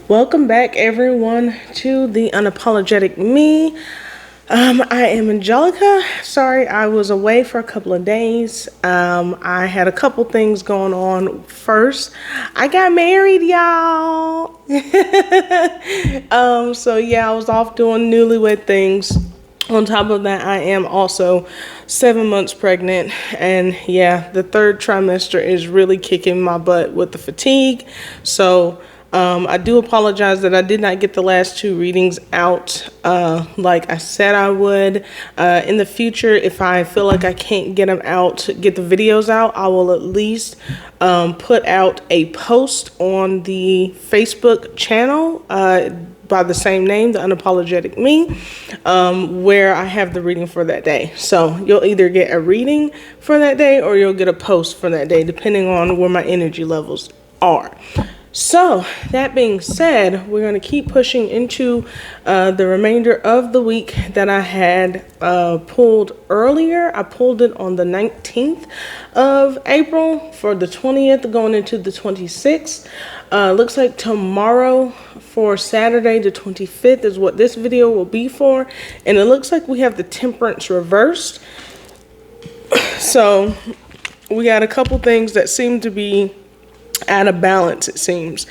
Welcome back, everyone, to the Unapologetic Me. I am Angelica. Sorry, I was away for a couple of days. I had a couple things going on. First, I got married, y'all. So yeah, I was off doing newlywed things. On top of that, I am also 7 months pregnant, and yeah, the third trimester is really kicking my butt with the fatigue. So I do apologize that I did not get the last two readings out like I said I would. In the future, if I feel like I can't get them out, get the videos out, I will at least put out a post on the Facebook channel by the same name, The Unapologetic Me, where I have the reading for that day. So you'll either get a reading for that day or you'll get a post for that day, depending on where my energy levels are. So that being said, we're going to keep pushing into the remainder of the week that I had pulled earlier. I pulled it on the 19th of April for the 20th going into the 26th. Looks like tomorrow for Saturday the 25th is what this video will be for. And it looks like we have the Temperance reversed. So we got a couple things that seem to be out of balance, it seems.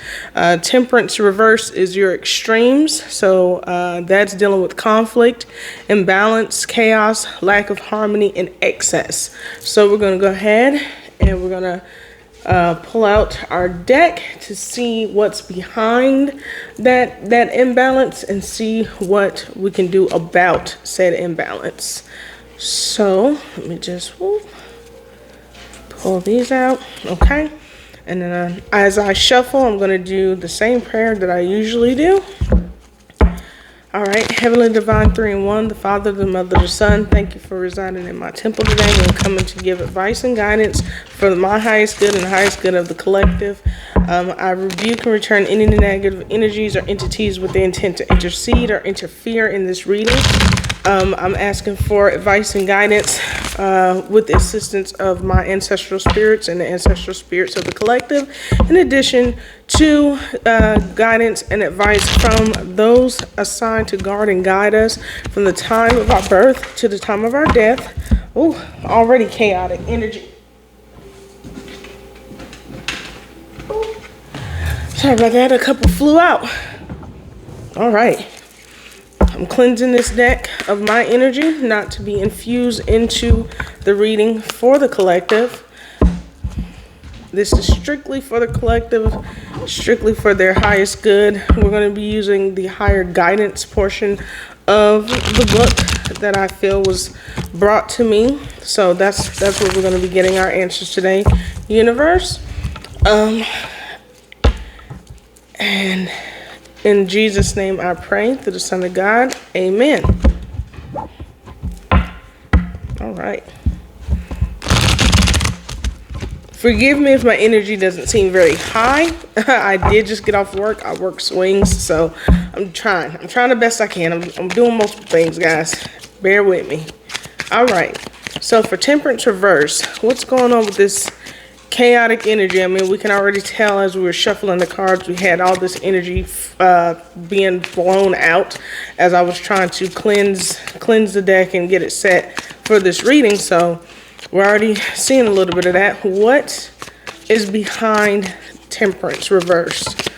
Temperance reverse is your extremes. So that's dealing with conflict, imbalance, chaos, lack of harmony, and excess. So we're going to go ahead and we're going to pull out our deck to see what's behind that imbalance and see what we can do about said imbalance. So let me just pull these out. Okay. And then as I shuffle, I'm going to do the same prayer that I usually do. All right. Heavenly Divine 3 in 1, the Father, the Mother, the Son, thank you for residing in my temple today and coming to give advice and guidance for my highest good and the highest good of the collective. I rebuke and return any negative energies or entities with the intent to intercede or interfere in this reading. I'm asking for advice and guidance with the assistance of my ancestral spirits and the ancestral spirits of the collective, in addition to guidance and advice from those assigned to guard and guide us from the time of our birth to the time of our death. Oh, already chaotic energy. Ooh. Sorry about that, a couple flew out. All right. I'm cleansing this deck of my energy, not to be infused into the reading for the collective. This is strictly for the collective, strictly for their highest good. We're going to be using the higher guidance portion of the book that I feel was brought to me. So that's what we're going to be getting our answers today, universe. And in Jesus' name I pray, through the Son of God, amen. All right. Forgive me if my energy doesn't seem very high. I did just get off work. I work swings, so I'm trying the best I can. I'm doing multiple things, guys. Bear with me. All right. So for Temperance reverse, what's going on with this chaotic energy? I mean, we can already tell as we were shuffling the cards, we had all this energy being blown out as I was trying to cleanse the deck and get it set for this reading. So we're already seeing a little bit of that. What is behind Temperance reversed?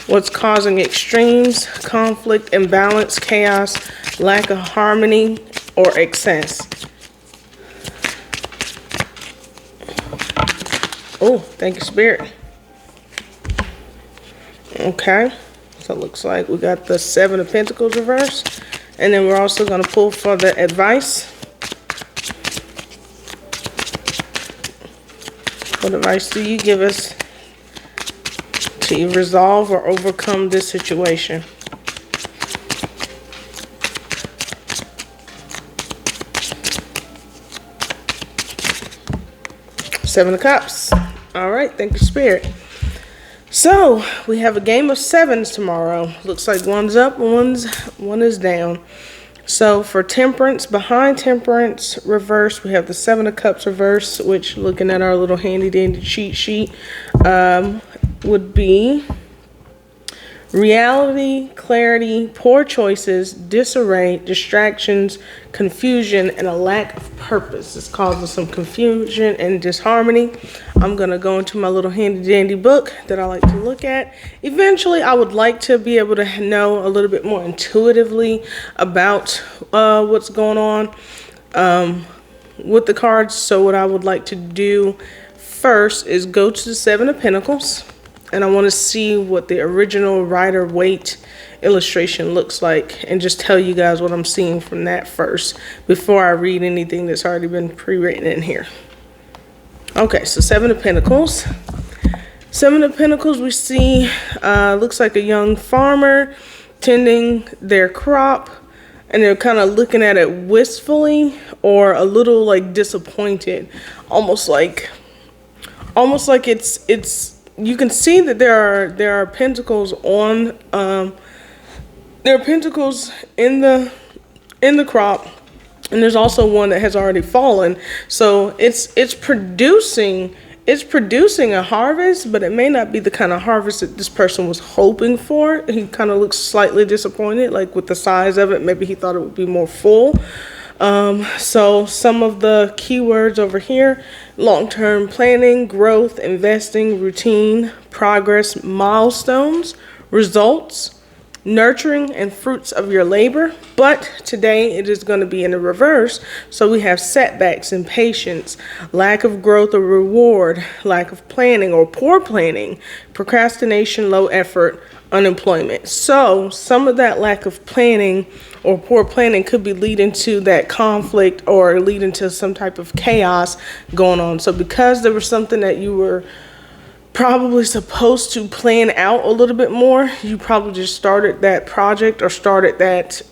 What's causing extremes, conflict, imbalance, chaos, lack of harmony, or excess? Oh, thank you, Spirit. Okay, so it looks like we got the Seven of Pentacles reversed. And then we're also going to pull for the advice. What advice do you give us to resolve or overcome this situation? Seven of Cups. All right, thank you, Spirit. So we have a game of sevens tomorrow. Looks like one's up, one is down. So for Temperance, behind Temperance reverse, we have the Seven of Cups reverse, which, looking at our little handy dandy cheat sheet, would be reality, clarity, poor choices, disarray, distractions, confusion, and a lack of purpose. This causes some confusion and disharmony. I'm going to go into my little handy dandy book that I like to look at. Eventually, I would like to be able to know a little bit more intuitively about what's going on with the cards. So what I would like to do first is go to the Seven of Pentacles. And I want to see what the original Rider-Waite illustration looks like and just tell you guys what I'm seeing from that first before I read anything that's already been pre-written in here. Okay, so Seven of Pentacles. Seven of Pentacles, we see looks like a young farmer tending their crop, and they're kind of looking at it wistfully or a little like disappointed, almost like it's you can see that there are pentacles on there are pentacles in the crop, and there's also one that has already fallen. So it's producing a harvest, but it may not be the kind of harvest that this person was hoping for. He kind of looks slightly disappointed, like with the size of it. Maybe he thought it would be more full. So some of the keywords over here: long-term planning, growth, investing, routine, progress, milestones, results, nurturing, and fruits of your labor. But today it is going to be in the reverse. So we have setbacks, impatience, lack of growth or reward, lack of planning or poor planning, procrastination, low effort, unemployment. So some of that lack of planning or poor planning could be leading to that conflict or leading to some type of chaos going on. So because there was something that you were probably supposed to plan out a little bit more, you probably just started that project or started that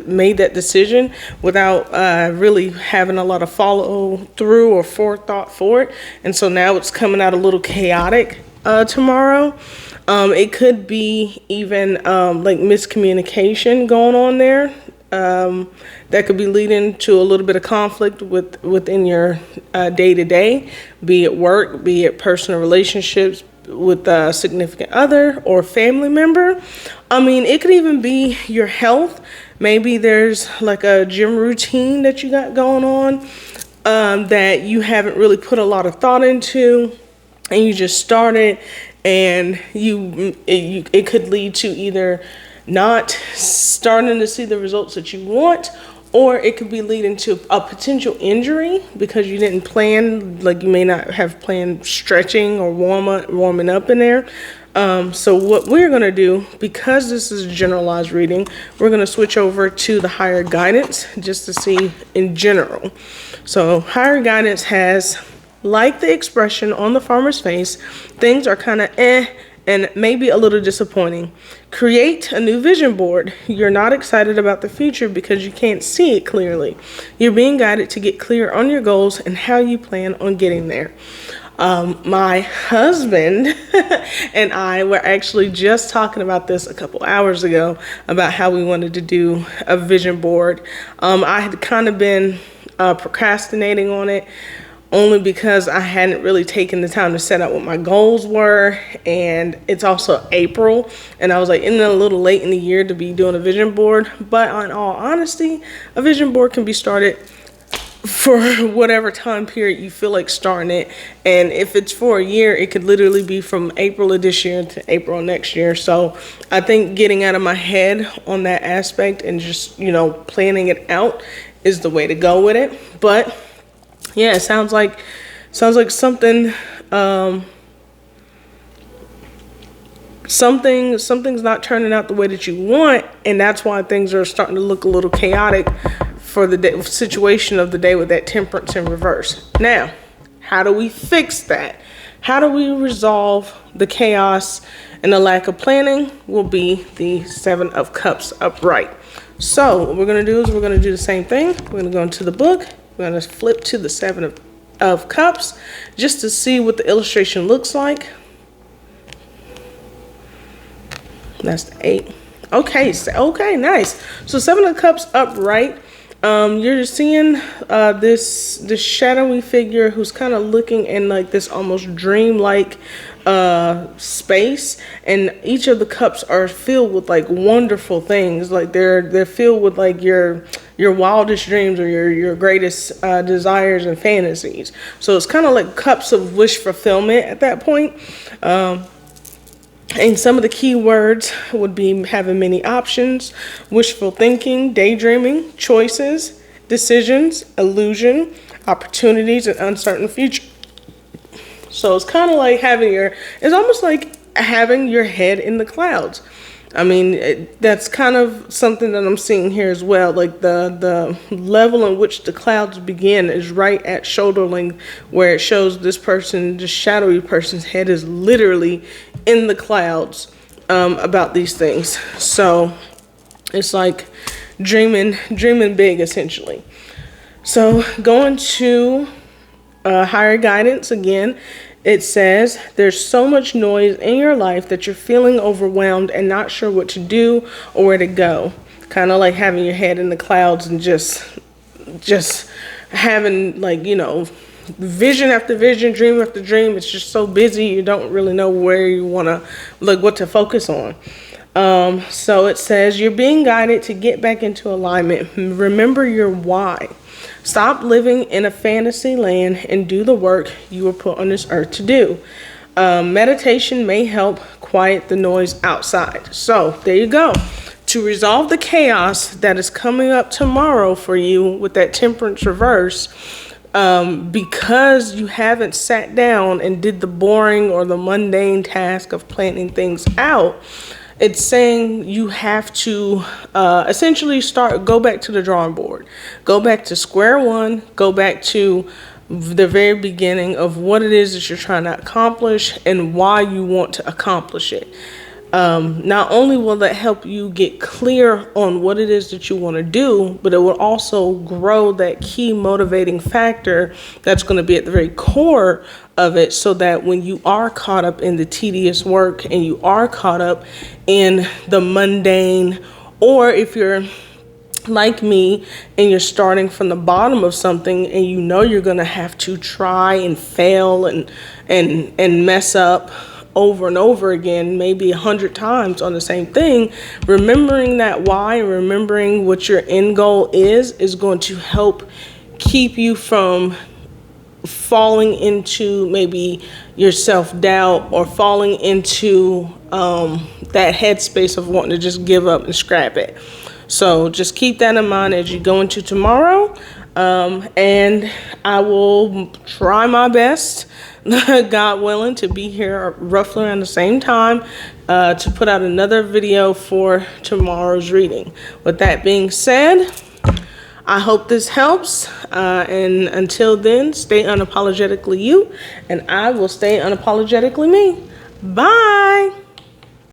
made that decision without really having a lot of follow through or forethought for it. And so now it's coming out a little chaotic tomorrow. It could be even like miscommunication going on there. That could be leading to a little bit of conflict within your day-to-day, be it work, be it personal relationships with a significant other or family member. I mean, it could even be your health. Maybe there's like a gym routine that you got going on that you haven't really put a lot of thought into, and you just started, and it could lead to either not starting to see the results that you want, or it could be leading to a potential injury because you didn't plan, like you may not have planned stretching or warming up in there. So what we're going to do, because this is a generalized reading, we're going to switch over to the higher guidance just to see in general. So higher guidance has, like the expression on the farmer's face, things are kind of and maybe a little disappointing. Create a new vision board. You're not excited about the future because you can't see it clearly. You're being guided to get clear on your goals and how you plan on getting there. My husband and I were actually just talking about this a couple hours ago about how we wanted to do a vision board. I had kind of been procrastinating on it, only because I hadn't really taken the time to set out what my goals were, and it's also April, and I was like, isn't it a little late in the year to be doing a vision board? But in all honesty, a vision board can be started for whatever time period you feel like starting it, and if it's for a year, it could literally be from April of this year to April of next year. So I think getting out of my head on that aspect and just, planning it out is the way to go with it. But yeah, it sounds like something something's not turning out the way that you want, and that's why things are starting to look a little chaotic for the situation of the day with that Temperance in reverse. Now, how do we fix that? How do we resolve the chaos and the lack of planning? Will be the Seven of Cups upright. So what we're going to do is we're going to do the same thing. We're going to go into the book. We're going to flip to the Seven of Cups just to see what the illustration looks like. That's the 8. Okay, nice. So Seven of Cups upright. You're seeing this shadowy figure who's kind of looking in like this almost dreamlike space, and each of the cups are filled with like wonderful things. Like they're filled with like your wildest dreams or your greatest desires and fantasies. So it's kind of like cups of wish fulfillment at that point. And some of the key words would be having many options, wishful thinking, daydreaming, choices, decisions, illusion, opportunities, and uncertain future. So it's kind of like it's almost like having your head in the clouds. I mean, that's kind of something that I'm seeing here as well. Like the level in which the clouds begin is right at shoulder length, where it shows this shadowy person's head is literally in the clouds about these things. So it's like dreaming big, essentially. So going to higher guidance again. It says, there's so much noise in your life that you're feeling overwhelmed and not sure what to do or where to go. Kind of like having your head in the clouds and just having vision after vision, dream after dream. It's just so busy, you don't really know where you want to what to focus on. So it says, you're being guided to get back into alignment. Remember your why. Stop living in a fantasy land and do the work you were put on this earth to do. Meditation may help quiet the noise outside. So there you go. To resolve the chaos that is coming up tomorrow for you with that temperance reverse, because you haven't sat down and did the boring or the mundane task of planning things out, it's saying you have to essentially go back to the drawing board, go back to square one, go back to the very beginning of what it is that you're trying to accomplish and why you want to accomplish it. Not only will that help you get clear on what it is that you want to do, but it will also grow that key motivating factor that's going to be at the very core of it, so that when you are caught up in the tedious work and you are caught up in the mundane, or if you're like me and you're starting from the bottom of something and you know you're going to have to try and fail and mess up over and over again, maybe 100 times on the same thing, remembering that why, remembering what your end goal is going to help keep you from falling into maybe your self-doubt or falling into that headspace of wanting to just give up and scrap it. So just keep that in mind as you go into tomorrow. And I will try my best, God willing, to be here roughly around the same time to put out another video for tomorrow's reading. With that being said, I hope this helps. And until then, stay unapologetically you, and I will stay unapologetically me. Bye.